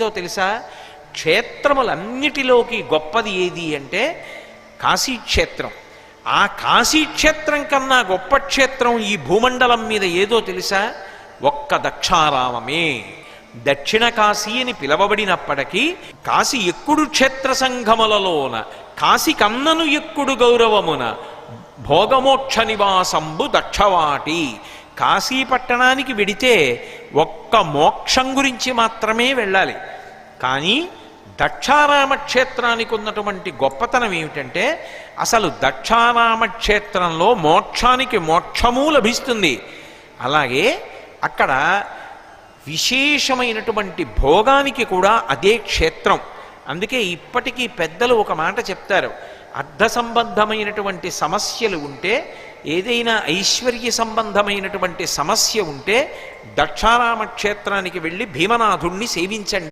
తెలుసా? క్షేత్రములన్నిటిలోకి గొప్పది ఏది అంటే కాశీక్షేత్రం. ఆ కాశీక్షేత్రం కన్నా గొప్ప క్షేత్రం ఈ భూమండలం మీద ఏదో తెలుసా? ఒక్క దక్షారామమే. దక్షిణ కాశీ అని పిలవబడినప్పటికీ కాశీ ఎక్కుడు క్షేత్ర సంఘములలోన కాశీ కన్నను ఎక్కుడు గౌరవమున భోగమోక్ష నివాసంబు దక్షవాటి. కాశీ పట్టణానికి వెడితే ఒక్క మోక్షం గురించి మాత్రమే వెళ్ళాలి. కానీ దక్షారామ క్షేత్రానికి ఉన్నటువంటి గొప్పతనం ఏమిటంటే అసలు దక్షారామ క్షేత్రంలో మోక్షానికి మోక్షము లభిస్తుంది. అలాగే అక్కడ విశేషమైనటువంటి భోగానికి కూడా అదే క్షేత్రం. అందుకే ఇప్పటికీ పెద్దలు ఒక మాట చెప్తారు, అర్థ సంబంధమైనటువంటి సమస్యలు ఉంటే, ఏదైనా ఐశ్వర్య సంబంధమైనటువంటి సమస్య ఉంటే దక్షారామ క్షేత్రానికి వెళ్ళి భీమనాథుణ్ణి సేవించండి.